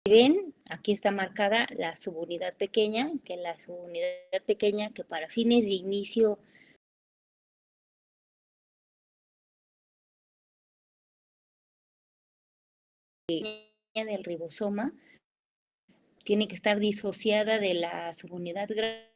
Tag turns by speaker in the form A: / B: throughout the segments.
A: ven, aquí está marcada la subunidad pequeña, que la subunidad pequeña que para fines de inicio del ribosoma tiene que estar disociada de la subunidad grande.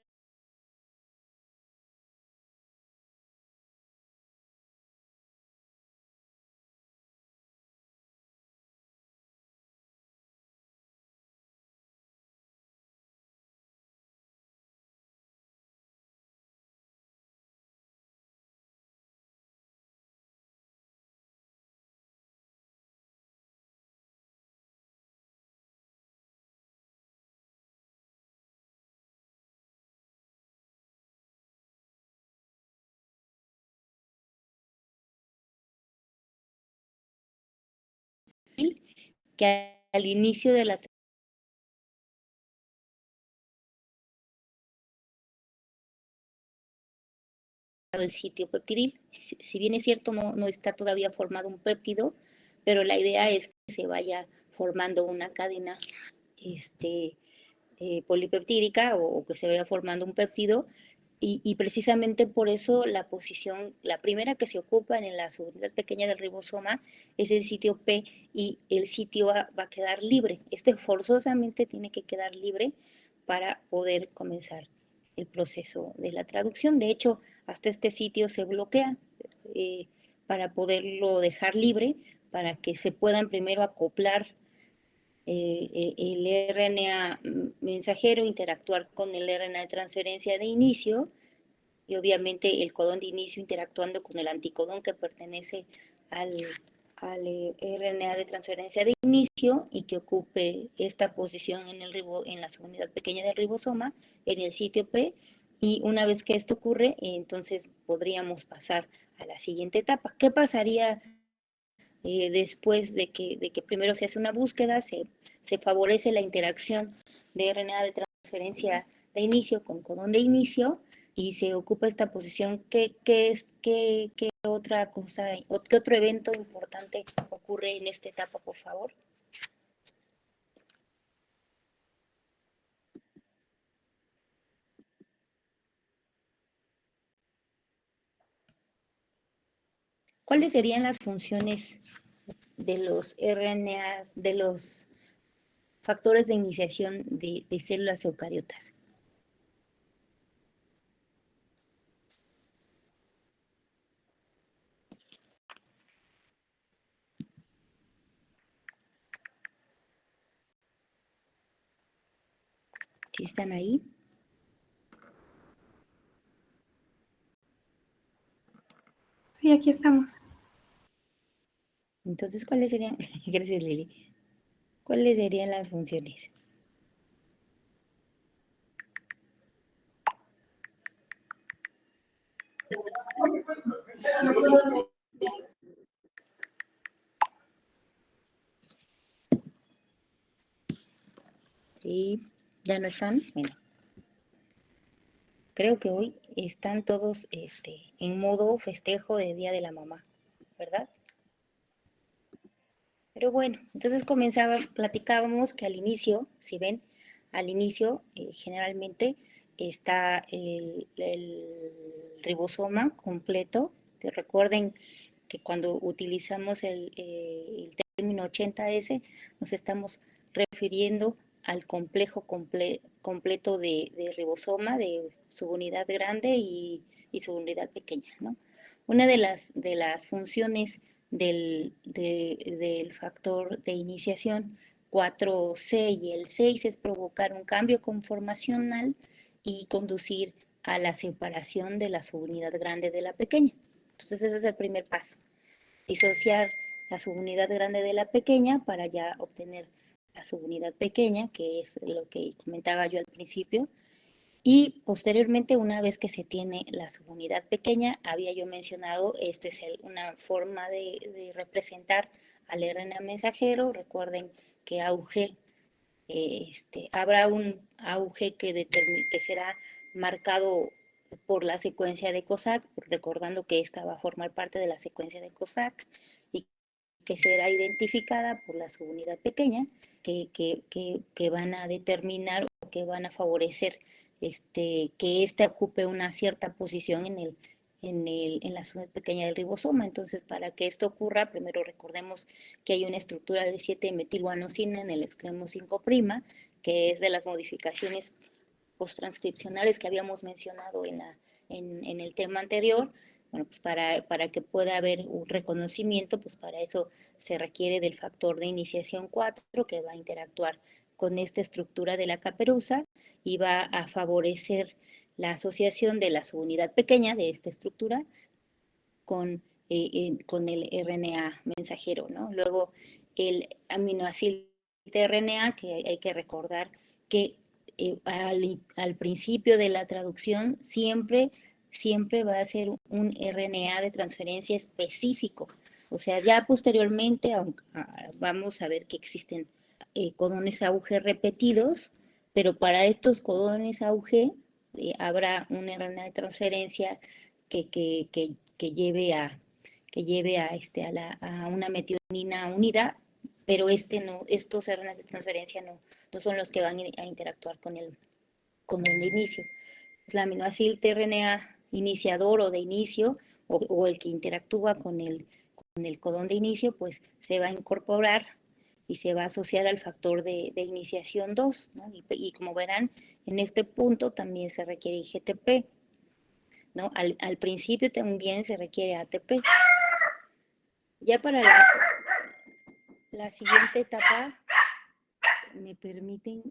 A: Que al inicio de la el sitio peptidil. Si bien es cierto, no está todavía formado un péptido, pero la idea es que se vaya formando una cadena polipeptídica o que se vaya formando un péptido y precisamente por eso la posición, la primera que se ocupa en la subunidad pequeña del ribosoma es el sitio P y el sitio va a quedar libre. Forzosamente tiene que quedar libre para poder comenzar el proceso de la traducción. De hecho, hasta este sitio se bloquea para poderlo dejar libre, para que se puedan primero acoplar el RNA mensajero, interactuar con el RNA de transferencia de inicio y obviamente el codón de inicio interactuando con el anticodón que pertenece al RNA de transferencia de inicio y que ocupe esta posición en la subunidad pequeña del ribosoma, en el sitio P, y una vez que esto ocurre, entonces podríamos pasar a la siguiente etapa. ¿Qué pasaría después de que primero se hace una búsqueda, se favorece la interacción de RNA de transferencia de inicio con codón de inicio y se ocupa esta posición? ¿Qué otra cosa, o qué otro evento importante ocurre en esta etapa, por favor? ¿Cuáles serían las funciones de los RNAs, de los factores de iniciación de células eucariotas? ¿Sí están ahí?
B: Sí, aquí estamos.
A: Entonces, ¿cuáles serían? Gracias, Lili. ¿Cuáles serían las funciones? Sí, ¿ya no están? Bueno, creo que hoy están todos en modo festejo de Día de la Mamá, ¿verdad? Pero bueno, entonces platicábamos que al inicio, si ven, al inicio generalmente está el ribosoma completo. Recuerden que cuando utilizamos el término 80S nos estamos refiriendo al complejo completo de ribosoma, de subunidad grande y subunidad pequeña, ¿no? Una de las funciones del factor de iniciación 4C y el 6 es provocar un cambio conformacional y conducir a la separación de la subunidad grande de la pequeña. Entonces ese es el primer paso, disociar la subunidad grande de la pequeña para ya obtener la subunidad pequeña, que es lo que comentaba yo al principio, y posteriormente, una vez que se tiene la subunidad pequeña, había yo mencionado, esta es una forma de representar al RNA mensajero. Recuerden que AUG, habrá un AUG que será marcado por la secuencia de COSAC, recordando que esta va a formar parte de la secuencia de COSAC y que será identificada por la subunidad pequeña, que van a determinar o que van a favorecer que éste ocupe una cierta posición en la subunidad pequeña del ribosoma. Entonces, para que esto ocurra, primero recordemos que hay una estructura de 7-metilguanosina en el extremo 5', que es de las modificaciones posttranscripcionales que habíamos mencionado en el tema anterior. Bueno, pues para que pueda haber un reconocimiento, pues para eso se requiere del factor de iniciación 4 que va a interactuar con esta estructura de la caperuza y va a favorecer la asociación de la subunidad pequeña de esta estructura con el RNA mensajero, ¿no? Luego, el aminoácido tRNA, que hay que recordar que al principio de la traducción siempre va a ser un RNA de transferencia específico. O sea, ya posteriormente vamos a ver que existen codones AUG repetidos, pero para estos codones AUG habrá un RNA de transferencia que lleve a una metionina unida, pero estos RNAs de transferencia no son los que van a interactuar con el de inicio. La aminoácido tRNA iniciador o de inicio, o el que interactúa con el codón de inicio, pues se va a incorporar y se va a asociar al factor de iniciación 2, ¿no? Y como verán, en este punto también se requiere IGTP, ¿no? Al principio también se requiere ATP. Ya para la siguiente etapa, me permiten.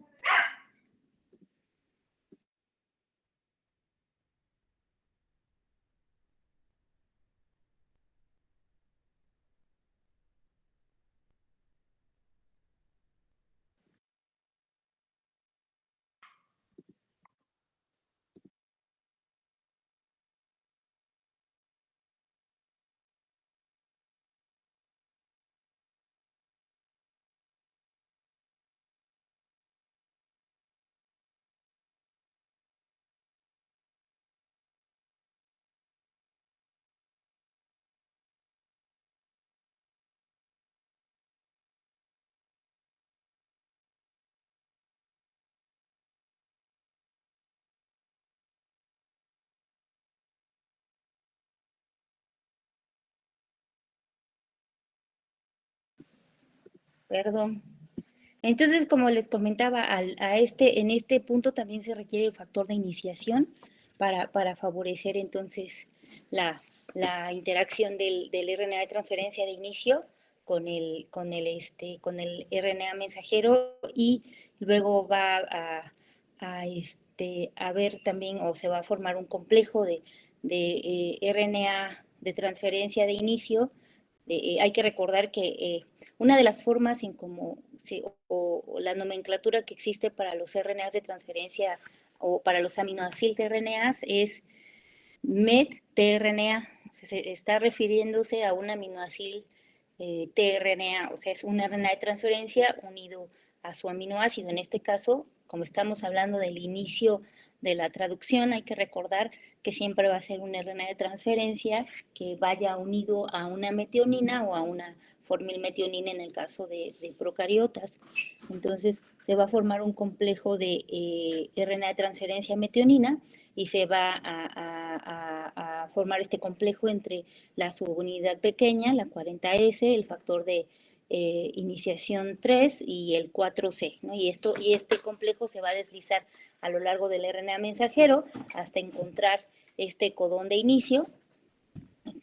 A: Perdón. Entonces, como les comentaba, en este punto también se requiere el factor de iniciación para favorecer entonces la interacción del RNA de transferencia de inicio con el RNA mensajero, y luego va a ver también, o se va a formar un complejo de RNA de transferencia de inicio. Hay que recordar que una de las formas en cómo o la nomenclatura que existe para los RNAs de transferencia o para los aminoácidos RNAs es MET-tRNA. O sea, se está refiriéndose a un aminoácido tRNA, o sea, es un RNA de transferencia unido a su aminoácido. En este caso, como estamos hablando del inicio de la traducción, hay que recordar que siempre va a ser un RNA de transferencia que vaya unido a una metionina o a una formilmetionina en el caso de procariotas. Entonces, se va a formar un complejo de RNA de transferencia metionina y se va a formar este complejo entre la subunidad pequeña, la 40S, el factor de iniciación 3 y el 4C, ¿no? Y este complejo se va a deslizar a lo largo del RNA mensajero hasta encontrar este codón de inicio.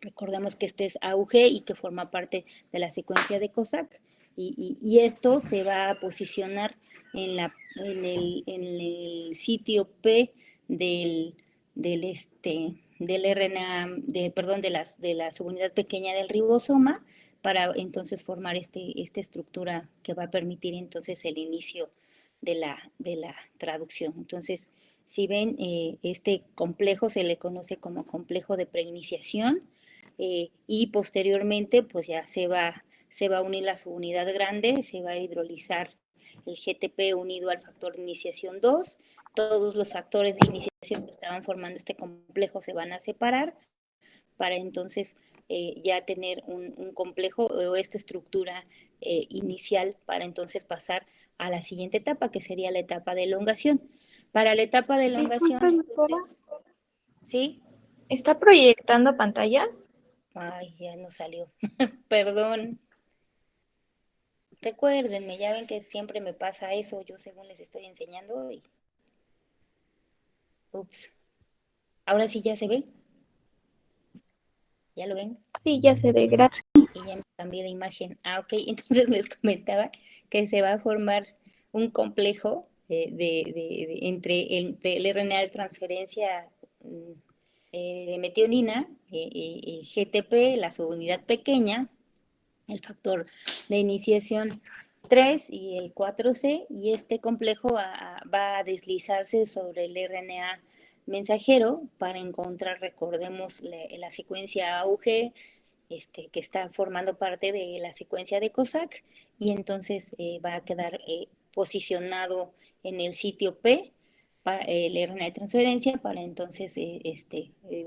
A: Recordemos que este es AUG y que forma parte de la secuencia de COSAC. Y esto se va a posicionar en el sitio P del RNA, de la subunidad pequeña del ribosoma, para entonces formar esta estructura que va a permitir entonces el inicio de la traducción. Entonces, si ven, este complejo se le conoce como complejo de preiniciación, y posteriormente pues ya se va a unir la subunidad grande, se va a hidrolizar el GTP unido al factor de iniciación 2, todos los factores de iniciación que estaban formando este complejo se van a separar para entonces ya tener un complejo o esta estructura inicial para entonces pasar a la siguiente etapa, que sería la etapa de elongación. Para la etapa de elongación,
C: Disculpe, doctora.
A: entonces, ¿sí?
C: ¿Está proyectando pantalla?
A: Ay, ya no salió. Perdón. Recuérdenme, ya ven que siempre me pasa eso, yo según les estoy enseñando y... Ups. Ahora sí ya se ve. ¿Ya lo ven?
C: Sí, ya se ve, gracias.
A: Y ya me cambié de imagen. Ah, ok. Entonces les comentaba que se va a formar un complejo entre el RNA de transferencia de metionina, GTP, la subunidad pequeña, el factor de iniciación 3 y el 4C, y este complejo va a deslizarse sobre el RNA mensajero para encontrar, recordemos, la secuencia AUG, que está formando parte de la secuencia de COSAC, y entonces va a quedar posicionado en el sitio P, el RNA de transferencia, para entonces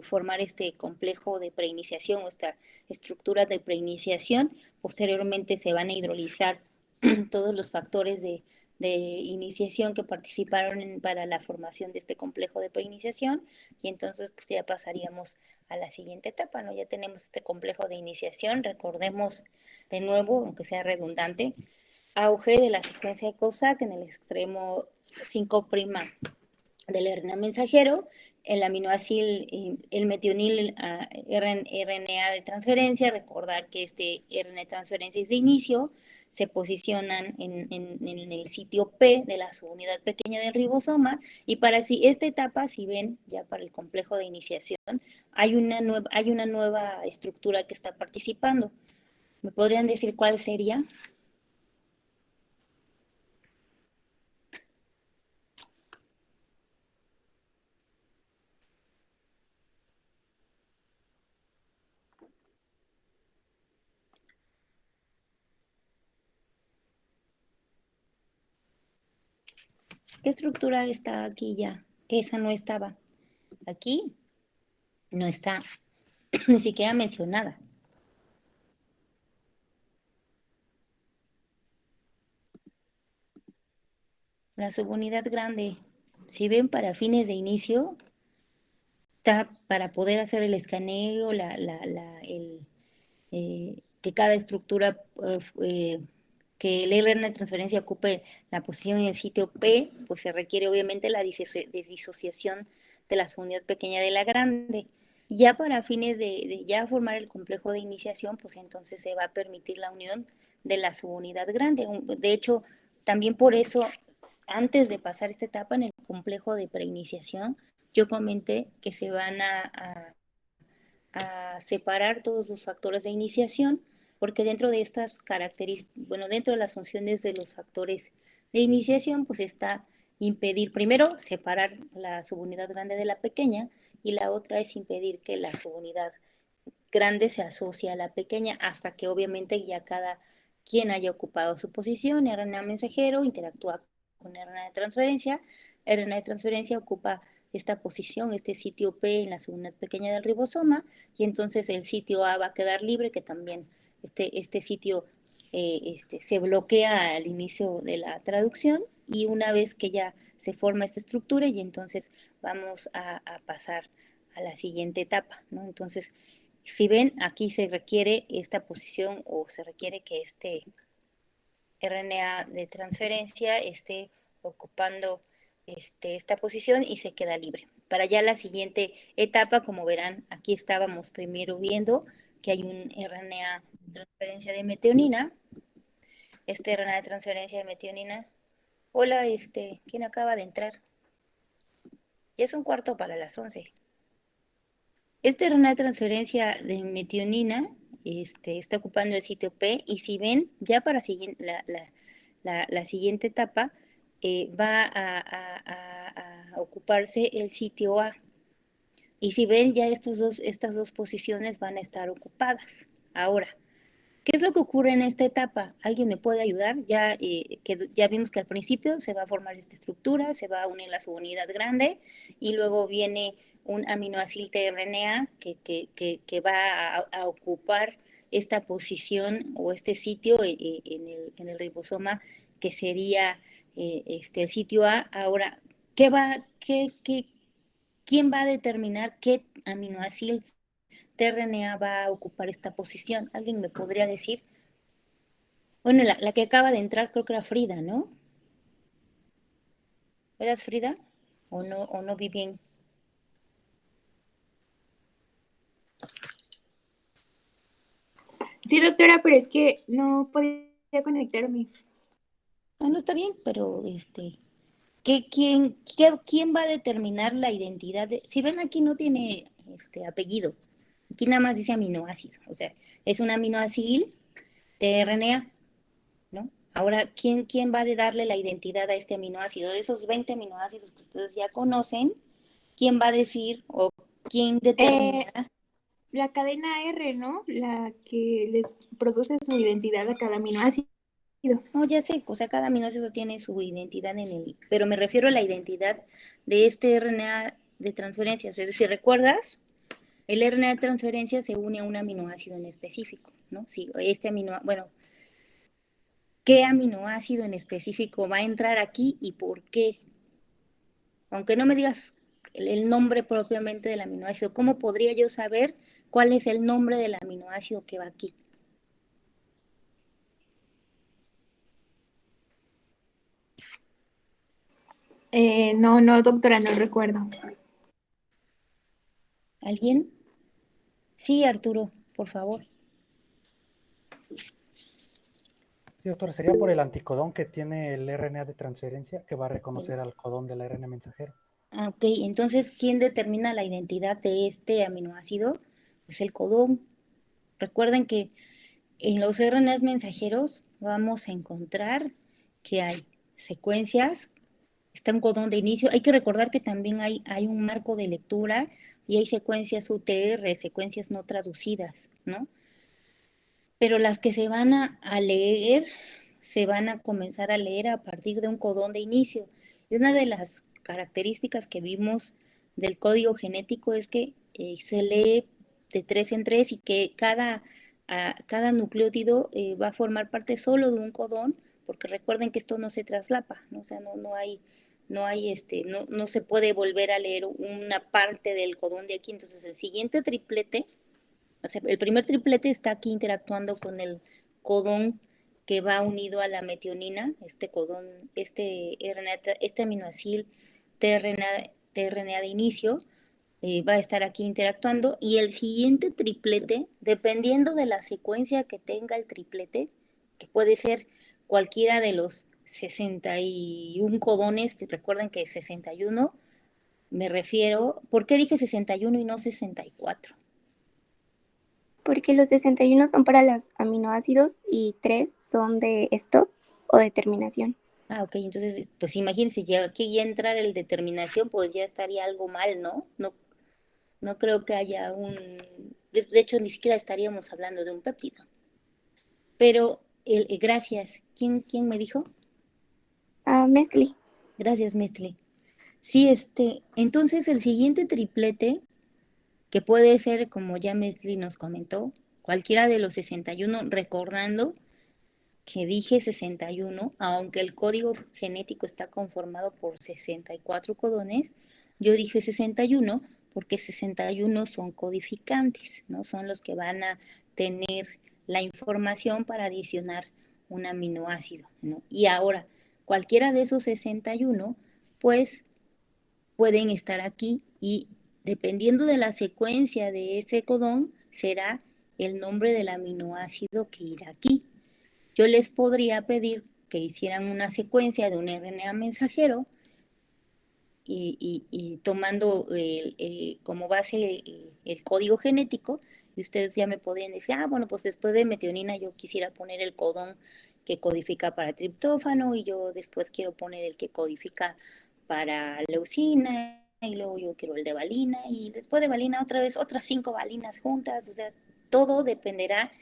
A: formar este complejo de preiniciación o esta estructura de preiniciación. Posteriormente se van a hidrolizar todos los factores de iniciación que participaron para la formación de este complejo de preiniciación, y entonces pues ya pasaríamos a la siguiente etapa, ¿no? Ya tenemos este complejo de iniciación, recordemos de nuevo, aunque sea redundante, auge de la secuencia de COSAC en el extremo 5' del RNA mensajero, el aminoácido, el metionil RNA de transferencia, recordar que este RNA de transferencia es de inicio, se posicionan en el sitio P de la subunidad pequeña del ribosoma, y para esta etapa, si ven, ya para el complejo de iniciación, hay una nueva estructura que está participando. ¿Me podrían decir cuál sería? ¿Qué estructura está aquí ya? Que esa no estaba. Aquí no está ni siquiera mencionada. La subunidad grande, si ven, para fines de inicio, está para poder hacer el escaneo, que cada estructura, que el RNA de transferencia ocupe la posición en el sitio P, pues se requiere obviamente la disociación de la subunidad pequeña de la grande. Y ya para fines de ya formar el complejo de iniciación, pues entonces se va a permitir la unión de la subunidad grande. De hecho, también por eso, antes de pasar esta etapa en el complejo de preiniciación, yo comenté que se van a separar todos los factores de iniciación, porque dentro de estas características, bueno, dentro de las funciones de los factores de iniciación, pues está impedir, primero, separar la subunidad grande de la pequeña, y la otra es impedir que la subunidad grande se asocie a la pequeña, hasta que obviamente ya cada quien haya ocupado su posición. RNA mensajero interactúa con RNA de transferencia, RNA de transferencia ocupa esta posición, este sitio P en la subunidad pequeña del ribosoma, y entonces el sitio A va a quedar libre, que también este sitio se bloquea al inicio de la traducción, y una vez que ya se forma esta estructura, y entonces vamos a pasar a la siguiente etapa, ¿no? Entonces, si ven, aquí se requiere esta posición, o se requiere que este RNA de transferencia esté ocupando esta posición y se queda libre. Para ya la siguiente etapa, como verán, aquí estábamos primero viendo que hay un RNA de transferencia de metionina. Este RNA de transferencia de metionina. Hola, ¿quién acaba de entrar? Ya es 11:15. Este RNA de transferencia de metionina está ocupando el sitio P, y si ven, ya para la siguiente etapa va a ocuparse el sitio A. Y si ven, ya estas dos posiciones van a estar ocupadas. Ahora, ¿qué es lo que ocurre en esta etapa? ¿Alguien me puede ayudar? Ya vimos que al principio se va a formar esta estructura, se va a unir la subunidad grande, y luego viene un aminoácido tRNA que va a ocupar esta posición o este sitio en el ribosoma, que sería el sitio A. Ahora, ¿quién va a determinar qué aminoácido tRNA va a ocupar esta posición? ¿Alguien me podría decir? Bueno, la que acaba de entrar creo que era Frida, ¿no? ¿Eras Frida? O no vi bien?
D: Sí, doctora, pero es que no podía conectarme.
A: Ah, no está bien, pero ¿quién va a determinar la identidad de? Si ven, aquí no tiene apellido, aquí nada más dice aminoácido, o sea, es un aminoácido tRNA, ¿no? Ahora, ¿quién va a darle la identidad a este aminoácido? De esos 20 aminoácidos que ustedes ya conocen, ¿quién va a decir o quién determina?
D: La cadena R, ¿no? La que les produce su identidad a cada aminoácido.
A: No, ya sé, o sea, cada aminoácido tiene su identidad pero me refiero a la identidad de este RNA de transferencias. Es decir, ¿recuerdas? El RNA de transferencia se une a un aminoácido en específico, ¿no? Sí, bueno, ¿qué aminoácido en específico va a entrar aquí y por qué? Aunque no me digas el nombre propiamente del aminoácido, ¿cómo podría yo saber cuál es el nombre del aminoácido que va aquí?
D: No, doctora, no recuerdo.
A: ¿Alguien? Sí, Arturo, por favor.
E: Sí, doctora, sería por el anticodón que tiene el RNA de transferencia que va a reconocer al codón del ARN mensajero.
A: Ah, ok, entonces, ¿quién determina la identidad de este aminoácido? Pues el codón. Recuerden que en los RNAs mensajeros vamos a encontrar que hay secuencias, está un codón de inicio. Hay que recordar que también hay un marco de lectura y hay secuencias UTR, secuencias no traducidas, ¿no? Pero las que se van a leer, se van a comenzar a leer a partir de un codón de inicio. Y una de las características que vimos del código genético es que se lee de tres en tres y que cada nucleótido va a formar parte solo de un codón, porque recuerden que esto no se traslapa, ¿no? O sea, no se puede volver a leer una parte del codón de aquí. Entonces, el siguiente triplete, o sea, el primer triplete está aquí interactuando con el codón que va unido a la metionina, este codón, este aminoácido tRNA de inicio, va a estar aquí interactuando, y el siguiente triplete, dependiendo de la secuencia que tenga el triplete, que puede ser cualquiera de los 61 codones, recuerden que 61, me refiero, ¿por qué dije 61 y no 64?
F: Porque los 61 son para los aminoácidos y 3 son de stop o determinación.
A: Ah, ok, entonces, pues imagínense, ya aquí ya entrar el determinación, pues ya estaría algo mal, ¿no? No creo que haya de hecho, ni siquiera estaríamos hablando de un péptido. Pero, gracias. ¿Quién me dijo?
F: Mescli.
A: Gracias, Mestle. Sí, entonces el siguiente triplete, que puede ser, como ya Mestle nos comentó, cualquiera de los 61, recordando que dije 61, aunque el código genético está conformado por 64 codones, yo dije 61 porque 61 son codificantes, ¿no? Son los que van a tener la información para adicionar un aminoácido, ¿no? Y ahora, cualquiera de esos 61, pues pueden estar aquí, y dependiendo de la secuencia de ese codón, será el nombre del aminoácido que irá aquí. Yo les podría pedir que hicieran una secuencia de un RNA mensajero y tomando como base el código genético, y ustedes ya me podrían decir, bueno, pues después de metionina yo quisiera poner el codón que codifica para triptófano, y yo después quiero poner el que codifica para leucina, y luego yo quiero el de valina, y después de valina otra vez otras 5 valinas juntas. O sea, todo dependerá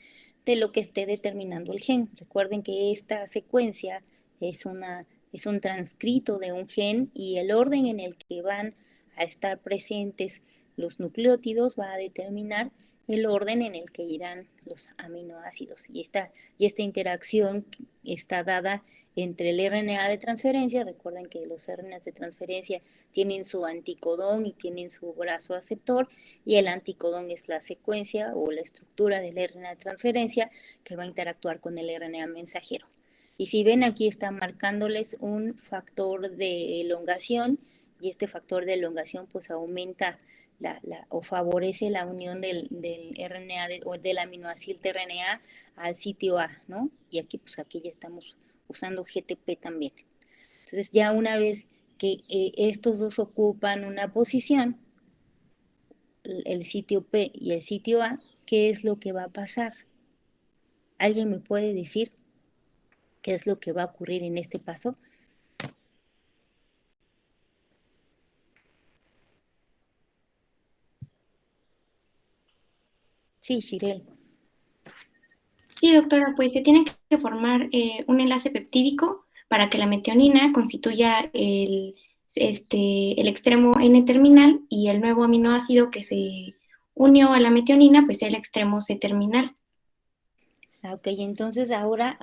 A: de lo que esté determinando el gen. Recuerden que esta secuencia es un transcrito de un gen, y el orden en el que van a estar presentes los nucleótidos va a determinar el orden en el que irán los aminoácidos. Y esta interacción está dada entre el RNA de transferencia. Recuerden que los RNAs de transferencia tienen su anticodón y tienen su brazo aceptor, y el anticodón es la secuencia o la estructura del RNA de transferencia que va a interactuar con el RNA mensajero. Y si ven, aquí está marcándoles un factor de elongación, y este factor de elongación pues aumenta o favorece la unión del RNA o del aminoácido RNA al sitio A, ¿no? Y aquí pues aquí ya estamos usando GTP también. Entonces ya una vez que estos dos ocupan una posición, el sitio P y el sitio A, ¿qué es lo que va a pasar? ¿Alguien me puede decir qué es lo que va a ocurrir en este paso? Sí, Shirel.
B: Sí, doctora, pues se tiene que formar un enlace peptídico para que la metionina constituya el extremo N-terminal y el nuevo aminoácido que se unió a la metionina, pues sea el extremo C-terminal.
A: Ok, entonces ahora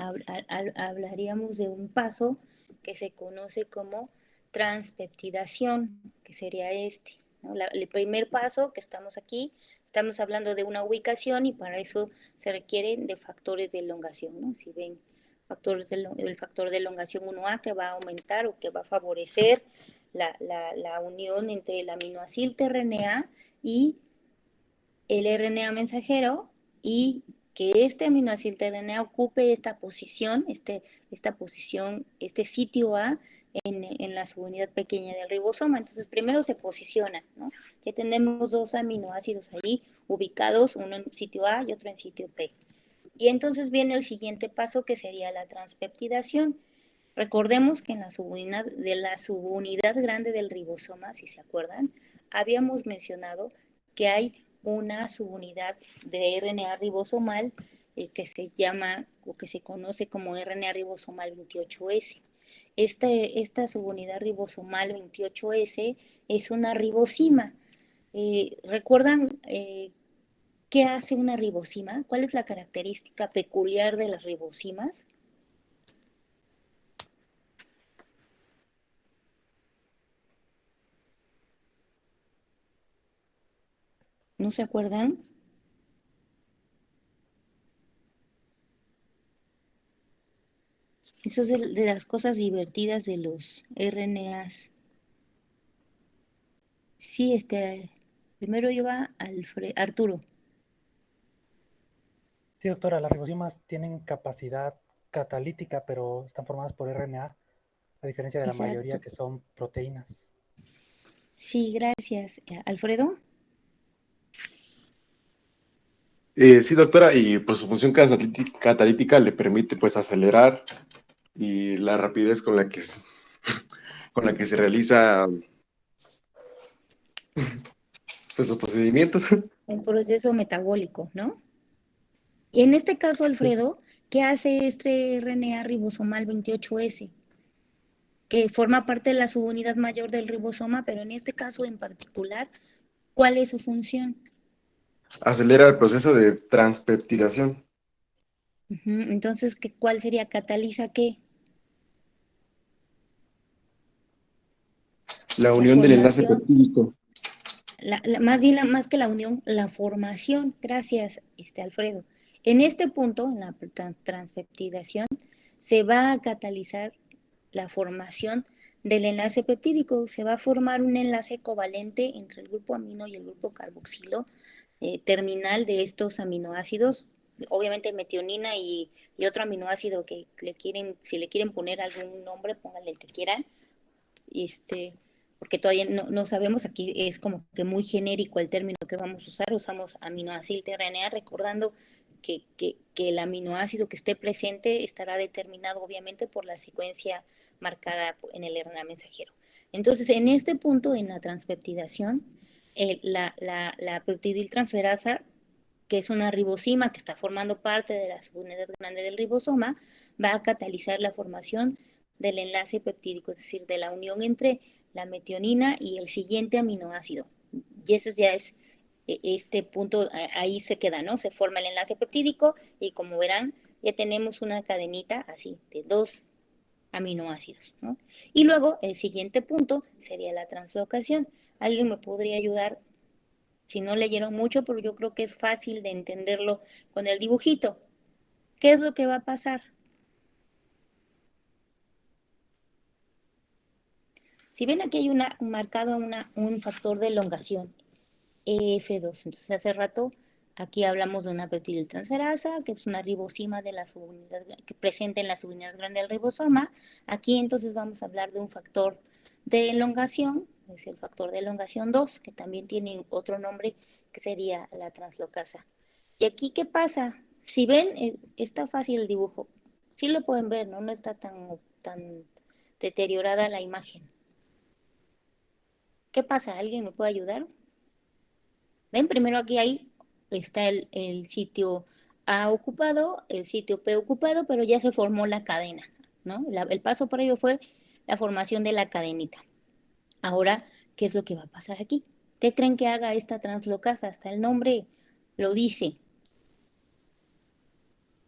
A: hablaríamos de un paso que se conoce como transpeptidación, que sería este, ¿no? El primer paso que estamos aquí, estamos hablando de una ubicación, y para eso se requieren de factores de elongación, ¿no? Si ven, el factor de elongación 1A que va a aumentar o que va a favorecer la unión entre el aminoácido RNA y el RNA mensajero, y que este aminoácido RNA ocupe esta posición, este sitio A en la subunidad pequeña del ribosoma. Entonces primero se posiciona, ¿no? Ya tenemos dos aminoácidos ahí ubicados, uno en sitio A y otro en sitio P. Y entonces viene el siguiente paso, que sería la transpeptidación. Recordemos que en la subunidad grande del ribosoma, si se acuerdan, habíamos mencionado que hay una subunidad de RNA ribosomal que se llama o que se conoce como RNA ribosomal 28S. Esta subunidad ribosomal 28S es una ribosima. ¿Recuerdan qué hace una ribosima? ¿Cuál es la característica peculiar de las ribosimas? ¿No se acuerdan? Eso es de las cosas divertidas de los RNAs. Sí, primero iba Arturo.
E: Sí, doctora, las ribosimas tienen capacidad catalítica, pero están formadas por RNA, a diferencia de la mayoría
A: Exacto.
E: que son proteínas.
A: Sí, gracias. Alfredo.
G: Sí, doctora, y pues su función catalítica le permite pues acelerar y la rapidez con la que con la que se realiza pues los procedimientos.
A: Un proceso metabólico, ¿no? Y en este caso, Alfredo, ¿qué hace este RNA ribosomal 28S? Que forma parte de la subunidad mayor del ribosoma, pero en este caso en particular, ¿cuál es su función?
G: Acelera el proceso de transpeptidación.
A: Entonces, ¿cuál sería? ¿Cataliza qué?
G: La
A: La
G: unión del enlace
A: formación,
G: peptídico.
A: más que la unión, la formación. Gracias, Alfredo. En este punto, en la transpeptidación, se va a catalizar la formación del enlace peptídico. Se va a formar un enlace covalente entre el grupo amino y el grupo carboxilo terminal de estos aminoácidos. Obviamente metionina y otro aminoácido que si le quieren poner algún nombre, pónganle el que quieran. Porque todavía no sabemos, aquí es como que muy genérico el término que vamos a usar. Usamos aminoácido RNA, recordando que el aminoácido que esté presente estará determinado obviamente por la secuencia marcada en el RNA mensajero. Entonces, en este punto, en la transpeptidación, la peptidiltransferasa, que es una ribosima que está formando parte de la subunidad grande del ribosoma, va a catalizar la formación del enlace peptídico, es decir, de la unión entre la metionina y el siguiente aminoácido. Y ese ya es este punto, ahí se queda, ¿no? Se forma el enlace peptídico y como verán, ya tenemos una cadenita así de 2 aminoácidos, ¿no? Y luego el siguiente punto sería la translocación. ¿Alguien me podría ayudar? Si no leyeron mucho, pero yo creo que es fácil de entenderlo con el dibujito. ¿Qué es lo que va a pasar? Si ven aquí hay marcado un factor de elongación, F2. Entonces hace rato aquí hablamos de una peptidiltransferasa, que es una ribosima de la subunidad, que presente en la subunidad grande del ribosoma. Aquí entonces vamos a hablar de un factor de elongación, es el factor de elongación 2, que también tiene otro nombre que sería la translocasa. ¿Y aquí qué pasa? Si ven, está fácil el dibujo. Sí lo pueden ver, ¿no? No está tan deteriorada la imagen. ¿Qué pasa? ¿Alguien me puede ayudar? Ven, primero aquí está el sitio A ocupado, el sitio P ocupado, pero ya se formó la cadena, ¿no? El paso por ello fue la formación de la cadenita. Ahora, ¿qué es lo que va a pasar aquí? ¿Qué creen que haga esta translocasa? Hasta el nombre lo dice.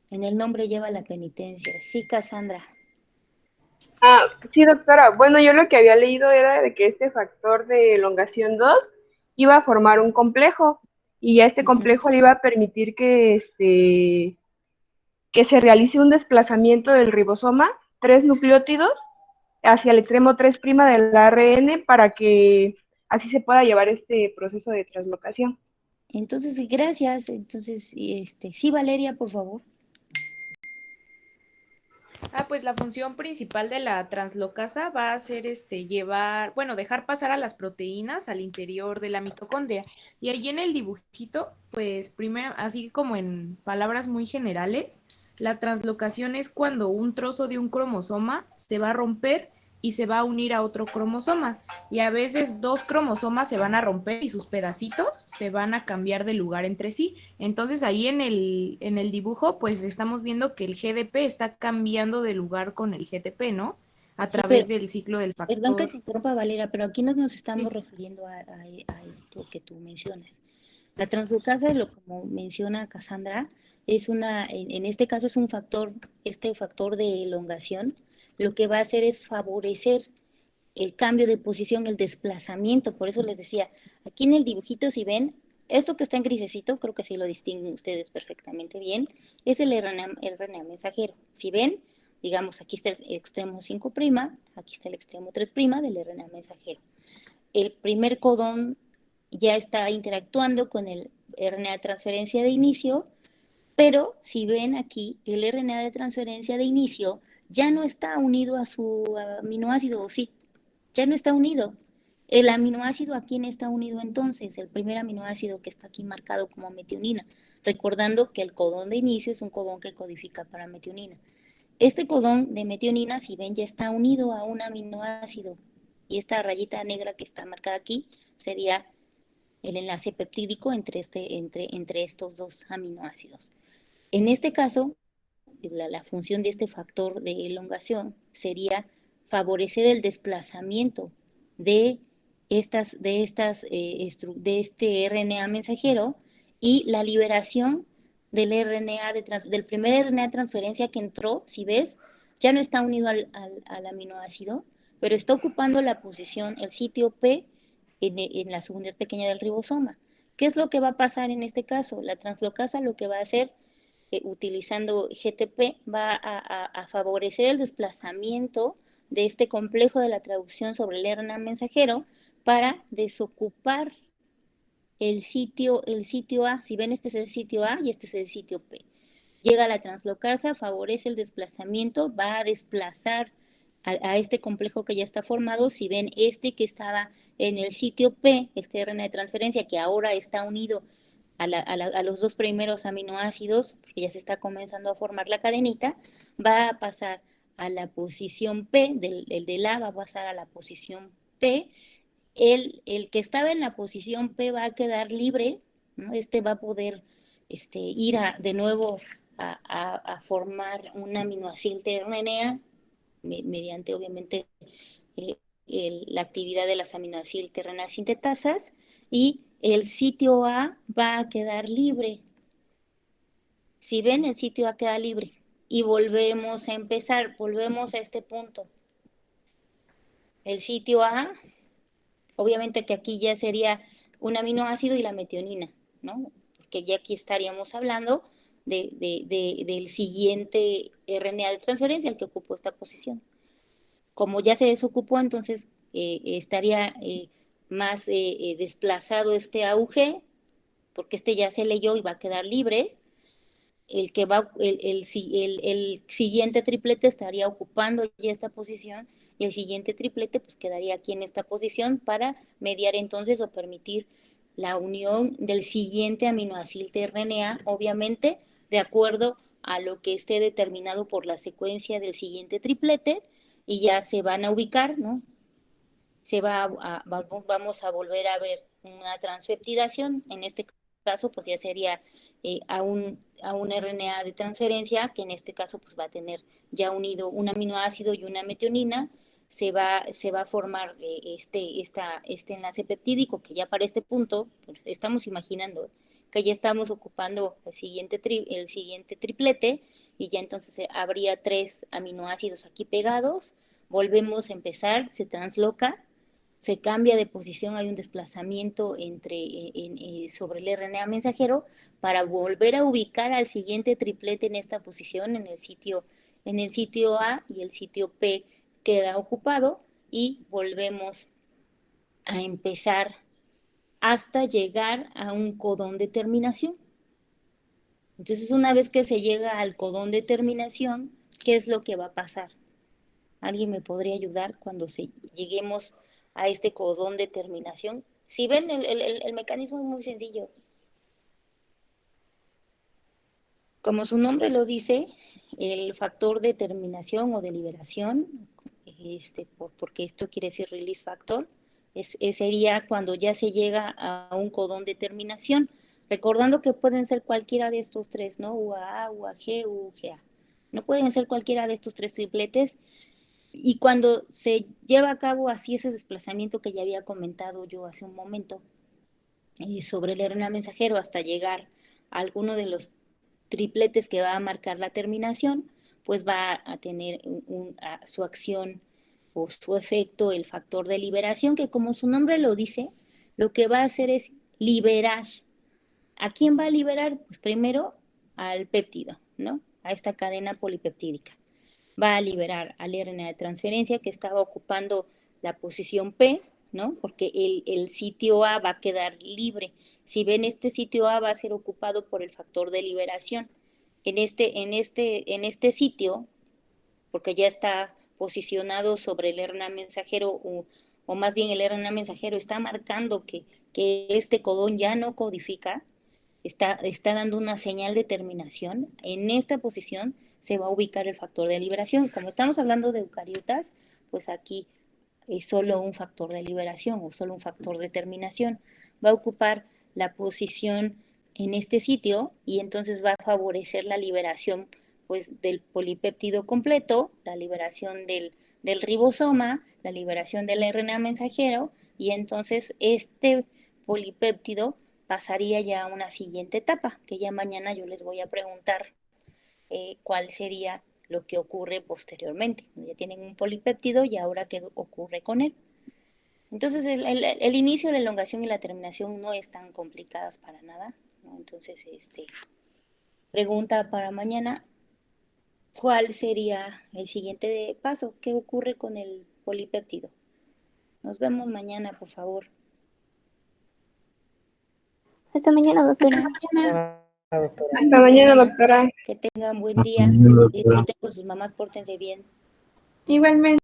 A: En el nombre lleva la penitencia. Sí, Cassandra.
H: Sí, doctora. Bueno, yo lo que había leído era de que este factor de elongación 2 iba a formar un complejo y ya este complejo le iba a permitir que se realice un desplazamiento del ribosoma, 3 nucleótidos, hacia el extremo 3' del ARN para que así se pueda llevar este proceso de translocación.
A: Entonces, gracias. Entonces, sí, Valeria, por favor.
D: Pues la función principal de la translocasa va a ser dejar pasar a las proteínas al interior de la mitocondria. Y ahí en el dibujito, pues primero, así como en palabras muy generales, la translocación es cuando un trozo de un cromosoma se va a romper y se va a unir a otro cromosoma. Y a veces 2 cromosomas se van a romper y sus pedacitos se van a cambiar de lugar entre sí. Entonces ahí en el dibujo, pues estamos viendo que el GDP está cambiando de lugar con el GTP, ¿no? A
A: Sí,
D: través
A: pero
D: del ciclo del
A: perdón que
D: factor.
A: te interrumpa, Valeria, pero aquí nos estamos
D: Sí.
A: refiriendo a esto que tú mencionas. La translocasa, como menciona Cassandra, en este caso es un factor, este factor de elongación, lo que va a hacer es favorecer el cambio de posición, el desplazamiento. Por eso les decía, aquí en el dibujito, si ven, esto que está en grisecito, creo que sí lo distinguen ustedes perfectamente bien, es el RNA mensajero. Si ven, digamos, aquí está el extremo 5', aquí está el extremo 3' del RNA mensajero. El primer codón ya está interactuando con el RNA de transferencia de inicio, pero si ven aquí, el RNA de transferencia de inicio ya no está unido a su aminoácido, ¿o sí? Ya no está unido. El aminoácido, ¿a quién está unido entonces? El primer aminoácido que está aquí marcado como metionina, recordando que el codón de inicio es un codón que codifica para metionina. Este codón de metionina, si ven, ya está unido a un aminoácido, y esta rayita negra que está marcada aquí sería el enlace peptídico entre estos 2 aminoácidos. En este caso, la función de este factor de elongación sería favorecer el desplazamiento de este RNA mensajero y la liberación del del primer RNA de transferencia que entró, si ves, ya no está unido al aminoácido, pero está ocupando la posición, el sitio P en la subunidad pequeña del ribosoma. ¿Qué es lo que va a pasar en este caso? La translocasa lo que va a hacer utilizando GTP va a favorecer el desplazamiento de este complejo de la traducción sobre el RNA mensajero para desocupar el sitio A. Si ven, este es el sitio A y este es el sitio P. Llega la translocasa, favorece el desplazamiento, va a desplazar a este complejo que ya está formado. Si ven este que estaba en el sitio P, este RNA de transferencia que ahora está unido a los 2 primeros aminoácidos, porque ya se está comenzando a formar la cadenita, va a pasar a la posición P, el del A va a pasar a la posición P, el que estaba en la posición P va a quedar libre, ¿no? Este va a poder ir de nuevo a formar un aminoácido de RNA mediante obviamente la actividad de las aminoacilternas sintetasas y el sitio A va a quedar libre. Si ven, el sitio A queda libre. Y volvemos a empezar, volvemos a este punto. El sitio A, obviamente que aquí ya sería un aminoácido y la metionina, ¿no? Porque ya aquí estaríamos hablando del siguiente RNA de transferencia, el que ocupó esta posición. Como ya se desocupó, entonces estaría más desplazado este AUG, porque este ya se leyó y va a quedar libre. El siguiente triplete estaría ocupando ya esta posición y el siguiente triplete pues quedaría aquí en esta posición para mediar entonces o permitir la unión del siguiente aminoácido de RNA, obviamente de acuerdo a lo que esté determinado por la secuencia del siguiente triplete, y ya se van a ubicar, ¿no? Vamos a volver a ver una transpeptidación. En este caso pues ya sería a un RNA de transferencia, que en este caso pues va a tener ya unido un aminoácido y una metionina. Se va a formar este enlace peptídico, que ya para este punto pues, estamos imaginando que ya estamos ocupando el siguiente triplete, y ya entonces habría 3 aminoácidos aquí pegados. Volvemos a empezar, se transloca, se cambia de posición, hay un desplazamiento sobre el RNA mensajero para volver a ubicar al siguiente triplete en esta posición, en el sitio A, y el sitio P queda ocupado, y volvemos a empezar hasta llegar a un codón de terminación. Entonces, una vez que se llega al codón de terminación, ¿qué es lo que va a pasar? ¿Alguien me podría ayudar cuando lleguemos a este codón de terminación? Si ven, el mecanismo es muy sencillo. Como su nombre lo dice, el factor de terminación o de liberación, porque esto quiere decir release factor, sería cuando ya se llega a un codón de terminación, recordando que pueden ser cualquiera de estos 3, ¿no? UAA, UAG, UGA. No pueden ser cualquiera de estos 3 tripletes. Y cuando se lleva a cabo así ese desplazamiento que ya había comentado yo hace un momento sobre el RNA mensajero hasta llegar a alguno de los tripletes que va a marcar la terminación, pues va a tener su acción o su efecto el factor de liberación, que como su nombre lo dice, lo que va a hacer es liberar. ¿A quién va a liberar? Pues primero al péptido, ¿no? A esta cadena polipeptídica. Va a liberar al RNA de transferencia que estaba ocupando la posición P, ¿no? Porque el sitio A va a quedar libre. Si ven, este sitio A va a ser ocupado por el factor de liberación. En este sitio, porque ya está posicionado sobre el RNA mensajero, o más bien el RNA mensajero está marcando que este codón ya no codifica, está dando una señal de terminación. En esta posición se va a ubicar el factor de liberación. Como estamos hablando de eucariotas, pues aquí es solo un factor de liberación o solo un factor de terminación. Va a ocupar la posición en este sitio y entonces va a favorecer la liberación pues del polipéptido completo, la liberación del ribosoma, la liberación del RNA mensajero, y entonces este polipéptido pasaría ya a una siguiente etapa, que ya mañana yo les voy a preguntar cuál sería lo que ocurre posteriormente. Ya tienen un polipéptido y ahora qué ocurre con él. Entonces el inicio, la elongación y la terminación no están complicadas para nada, ¿no? Entonces, pregunta para mañana, ¿cuál sería el siguiente paso? ¿Qué ocurre con el polipéptido? Nos vemos mañana, por favor.
F: Hasta mañana, doctora.
H: Hasta mañana, doctora.
A: Que tengan buen día. Disfruten con sus mamás, pórtense bien.
B: Igualmente.